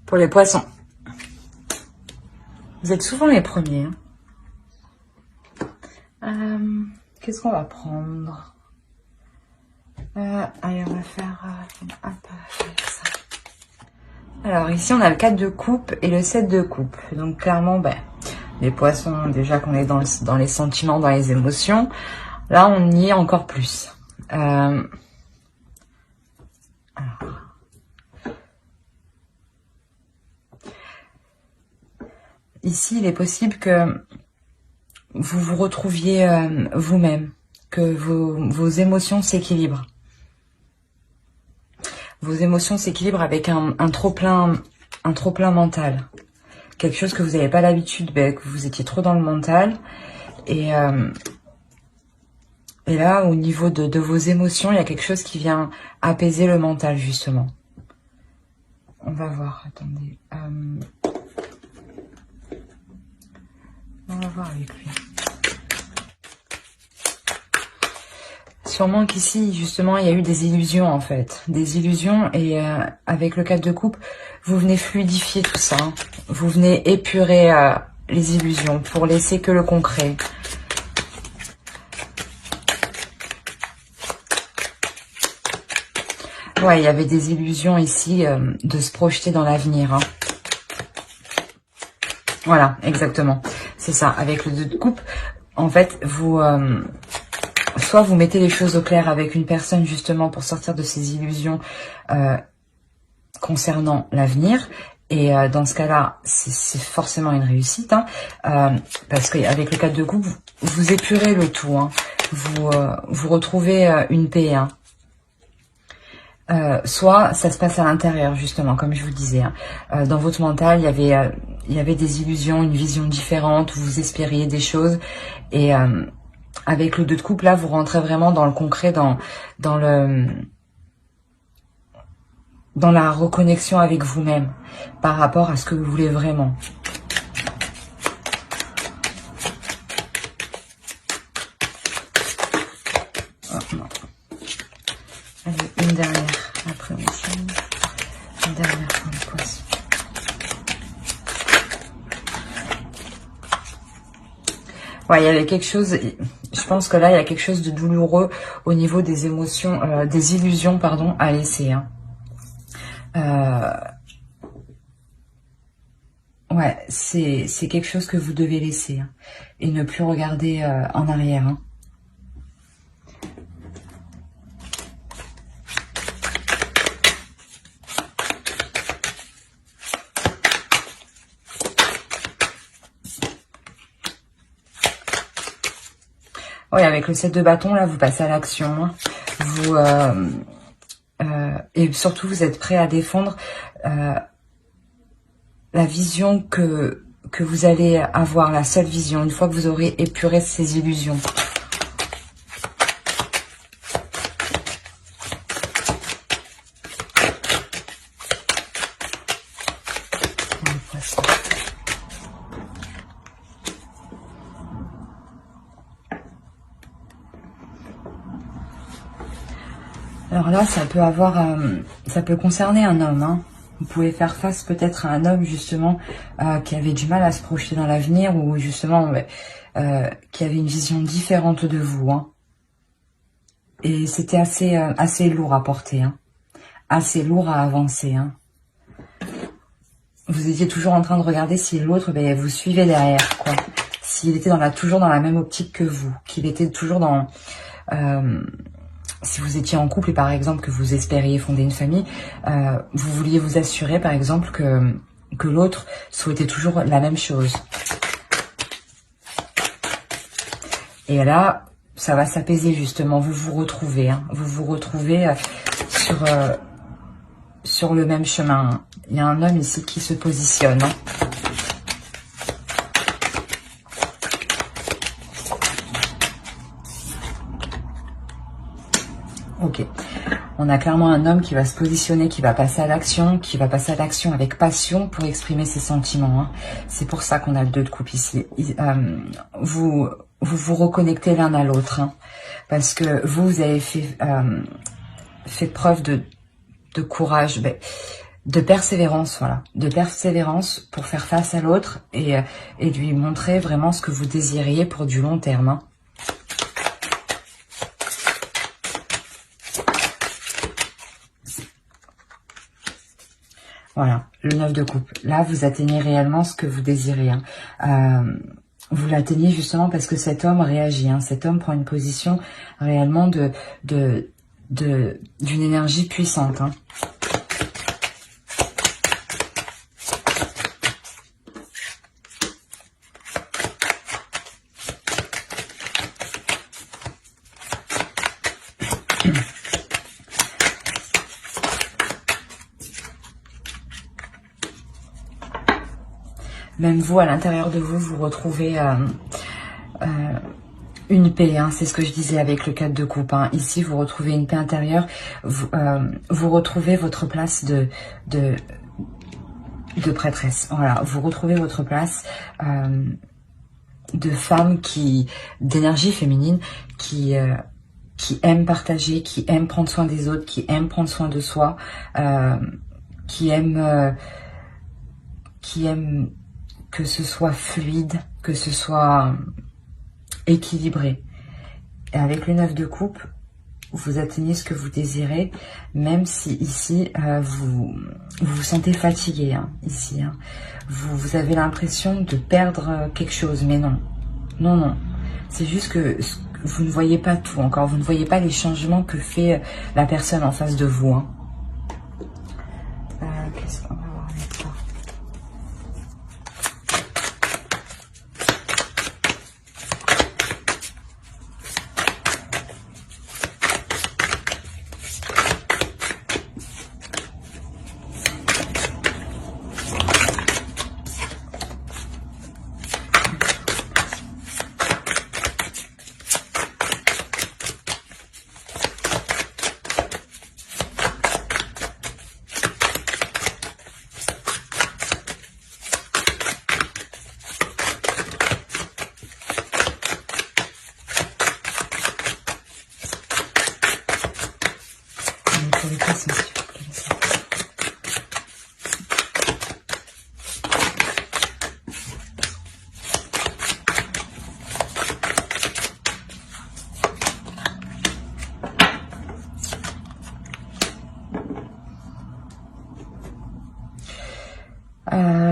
Pour les poissons. Vous êtes souvent les premiers. Qu'est-ce qu'on va prendre? Allez, on va faire... hop, ça. Alors, ici, on a le 4 de coupe et le 7 de coupe. Donc, clairement, ben, les poissons, déjà qu'on est dans les sentiments, dans les émotions. Là, on y est encore plus. Alors. Ici, il est possible que vous vous retrouviez vous-même, que vos émotions s'équilibrent. Vos émotions s'équilibrent avec un trop-plein mental. Quelque chose que vous n'avez pas l'habitude, ben, que vous étiez trop dans le mental. Et là, au niveau de vos émotions, il y a quelque chose qui vient apaiser le mental, justement. On va voir, attendez. On va voir avec lui. Sûrement qu'ici, justement, il y a eu des illusions, en fait. Des illusions, et avec le 4 de coupe, vous venez fluidifier tout ça. Hein. Vous venez épurer les illusions pour laisser que le concret. Ouais, il y avait des illusions ici de se projeter dans l'avenir. Hein. Voilà, exactement. C'est ça, avec le 2 de coupe, en fait, vous... soit vous mettez les choses au clair avec une personne, justement, pour sortir de ces illusions concernant l'avenir. Et dans ce cas-là, c'est forcément une réussite. Hein, parce qu'avec le 4 de coupe, vous épurez le tout. Hein, vous retrouvez une paix. Hein. Soit ça se passe à l'intérieur, justement, comme je vous disais. Hein. Dans votre mental, il y avait des illusions, une vision différente, où vous espériez des choses. Et avec le 2 de coupe, là, vous rentrez vraiment dans le concret, dans la reconnexion avec vous-même, par rapport à ce que vous voulez vraiment. Oh, non. Allez, une dernière. Après, on change. Une dernière pour les poissons. Ouais, il y avait quelque chose... Je pense que là, il y a quelque chose de douloureux au niveau des émotions, des illusions, pardon, à laisser. Hein. Ouais, c'est quelque chose que vous devez laisser. Hein, et ne plus regarder en arrière. Hein. Oui, avec le 7 de bâton, là, vous passez à l'action. Hein. Vous et surtout, vous êtes prêt à défendre la vision que vous allez avoir, la seule vision, une fois que vous aurez épuré ces illusions. Alors là, ça peut concerner un homme. Hein. Vous pouvez faire face peut-être à un homme justement qui avait du mal à se projeter dans l'avenir ou justement qui avait une vision différente de vous. Hein. Et c'était assez lourd à porter, hein. Assez lourd à avancer. Hein. Vous étiez toujours en train de regarder si l'autre, vous suivez derrière, quoi. S'il était toujours dans la même optique que vous, qu'il était toujours dans... si vous étiez en couple et par exemple que vous espériez fonder une famille, vous vouliez vous assurer par exemple que l'autre souhaitait toujours la même chose. Et là, ça va s'apaiser justement, vous vous retrouvez, hein, vous vous retrouvez sur le même chemin. Hein. Il y a un homme ici qui se positionne. Hein. Ok, on a clairement un homme qui va se positionner, qui va passer à l'action, avec passion pour exprimer ses sentiments. Hein. C'est pour ça qu'on a le 2 de coupe ici. Vous vous reconnectez l'un à l'autre, hein, parce que vous avez fait preuve de courage, de persévérance, voilà, de persévérance pour faire face à l'autre et lui montrer vraiment ce que vous désiriez pour du long terme. Hein. Voilà, le 9 de coupe. Là, vous atteignez réellement ce que vous désirez. Hein. Vous l'atteignez justement parce que cet homme réagit. Hein. Cet homme prend une position réellement d'une énergie puissante. Hein. Même vous, à l'intérieur de vous, vous retrouvez une paix. Hein, c'est ce que je disais avec le 4 de coupe. Hein. Ici, vous retrouvez une paix intérieure. Vous retrouvez votre place de prêtresse. Voilà, vous retrouvez votre place de femme d'énergie féminine qui aime partager, qui aime prendre soin des autres, qui aime prendre soin de soi, qui aime que ce soit fluide, que ce soit équilibré. Et avec le 9 de coupe, vous atteignez ce que vous désirez, même si ici, vous vous sentez fatigué. Hein, ici, hein. Vous avez l'impression de perdre quelque chose, mais non. Non, non. C'est juste que vous ne voyez pas tout encore. Vous ne voyez pas les changements que fait la personne en face de vous. Hein. Qu'est-ce qu'on va voir avec ça?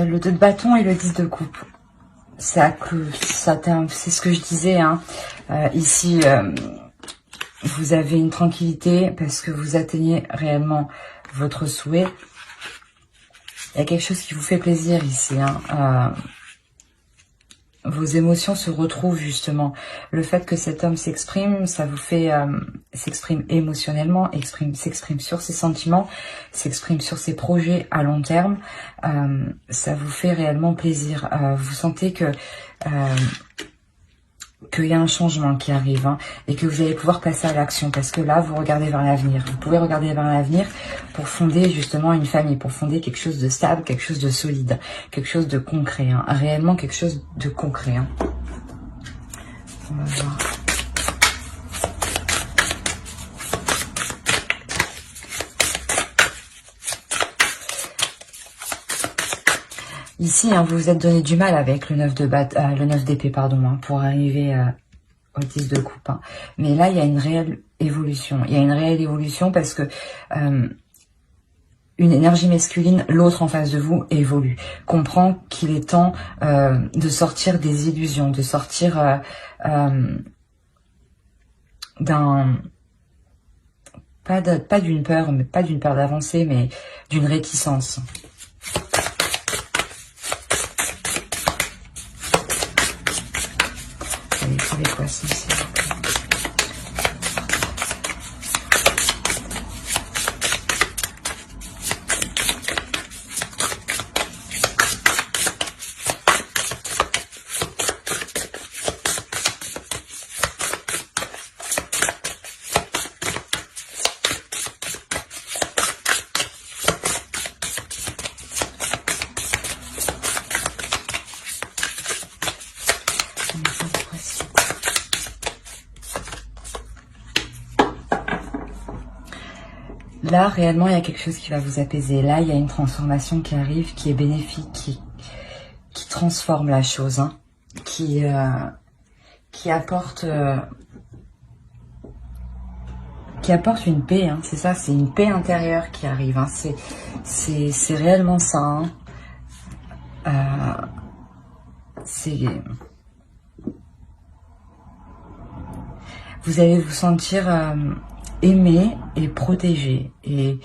Le 2 de bâton et le 10 de coupe. C'est ce que je disais. Hein. Ici, vous avez une tranquillité parce que vous atteignez réellement votre souhait. Il y a quelque chose qui vous fait plaisir ici. Hein. Vos émotions se retrouvent justement. Le fait que cet homme s'exprime, ça vous fait s'exprime émotionnellement, s'exprime sur ses sentiments, s'exprime sur ses projets à long terme. Ça vous fait réellement plaisir. Vous sentez que qu'il y a un changement qui arrive, hein, et que vous allez pouvoir passer à l'action, parce que là, vous regardez vers l'avenir. Vous pouvez regarder vers l'avenir pour fonder justement une famille, pour fonder quelque chose de stable, quelque chose de solide, quelque chose de concret, hein, réellement quelque chose de concret. Hein. On va voir. Ici, hein, vous vous êtes donné du mal avec le 9 d'épée, pardon, hein, pour arriver au 10 de coupe. Hein. Mais là, il y a une réelle évolution. Il y a une réelle évolution parce que une énergie masculine, l'autre en face de vous, évolue. Comprend qu'il est temps de sortir des illusions, de sortir pas d'une peur, mais pas d'une peur d'avancer, mais d'une réticence. Les poissons, s'il vous plaît. Là, réellement, il y a quelque chose qui va vous apaiser. Là, il y a une transformation qui arrive, qui est bénéfique, qui transforme la chose, hein, qui apporte une paix, hein, c'est ça, c'est une paix intérieure qui arrive, hein, c'est réellement ça, hein. Vous allez vous sentir aimé et protégé, et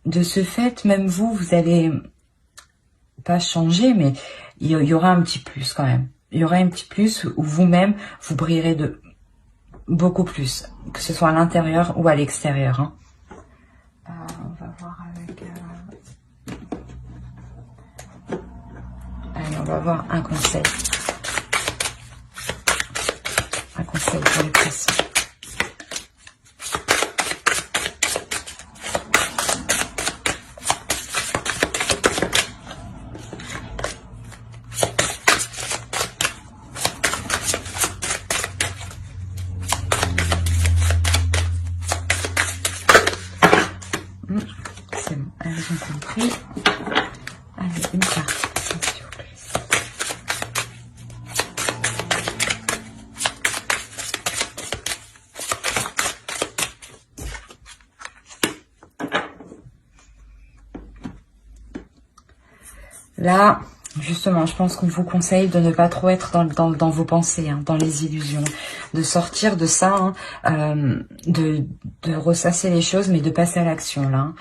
de ce fait, même vous allez pas changer, mais il y aura un petit plus quand même. Il y aura un petit plus où vous-même, vous brillerez de beaucoup plus, que ce soit à l'intérieur ou à l'extérieur, hein. On va voir avec... Allez, on va voir un conseil. Un conseil pour les poissons. C'est bon, allez, j'ai compris. Allez, une carte, s'il vous plaît. Là, justement, je pense qu'on vous conseille de ne pas trop être dans vos pensées, hein, dans les illusions, de sortir de ça, hein, de ressasser les choses, mais de passer à l'action, là.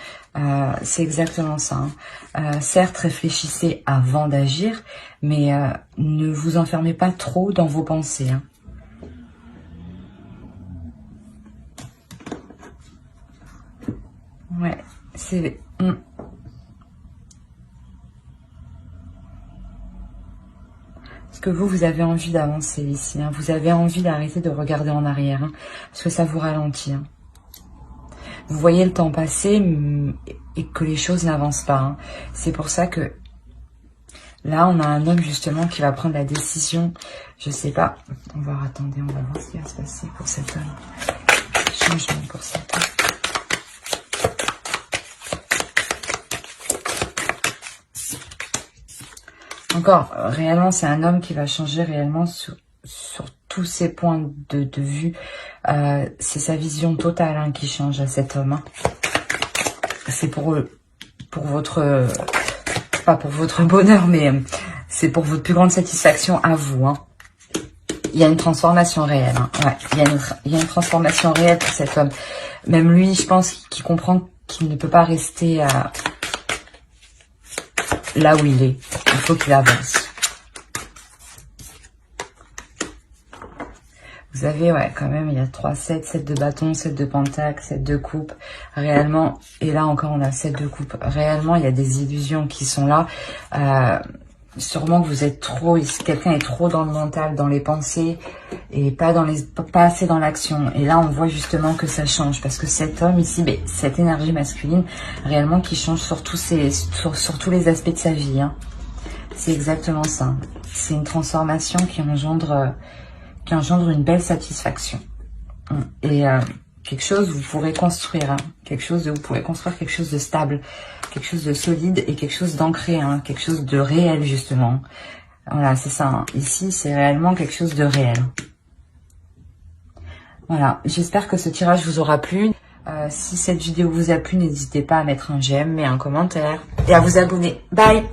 C'est exactement ça, hein. Certes, réfléchissez avant d'agir, mais ne vous enfermez pas trop dans vos pensées, hein. Ouais, c'est... Parce que vous avez envie d'avancer ici, hein. Vous avez envie d'arrêter de regarder en arrière, hein, parce que ça vous ralentit, hein. Vous voyez le temps passer et que les choses n'avancent pas, hein. C'est pour ça que là, on a un homme justement qui va prendre la décision. Je sais pas. On va attendez, on va voir ce qui va se passer pour cet homme. Changement pour cet homme. Encore, réellement, c'est un homme qui va changer réellement sur tous ses points de vue. C'est sa vision totale, hein, qui change à cet homme, hein. C'est pour votre... pas pour votre bonheur, mais c'est pour votre plus grande satisfaction à vous, hein. Il y a une transformation réelle, hein. Ouais, il y a une transformation réelle pour cet homme. Même lui, je pense qu'il comprend qu'il ne peut pas rester là où il est. Il faut qu'il avance. Vous avez, ouais, quand même, il y a 3 7, 7 de bâton, 7 de pentacle, 7 de coupe. Réellement, et là encore, on a 7 de coupe. Réellement, il y a des illusions qui sont là. Sûrement que vous êtes trop, quelqu'un est trop dans le mental, dans les pensées, et pas assez dans l'action. Et là, on voit justement que ça change, parce que cet homme ici, cette énergie masculine, réellement, qui change sur tous les aspects de sa vie, hein. C'est exactement ça. C'est une transformation qui engendre une belle satisfaction. Et quelque chose vous pourrez construire, hein. Vous pourrez construire quelque chose de stable, quelque chose de solide et quelque chose d'ancré, hein. Quelque chose de réel, justement. Voilà, c'est ça, hein. Ici, c'est réellement quelque chose de réel. Voilà, j'espère que ce tirage vous aura plu. Si cette vidéo vous a plu, n'hésitez pas à mettre un j'aime et un commentaire et à vous abonner. Bye!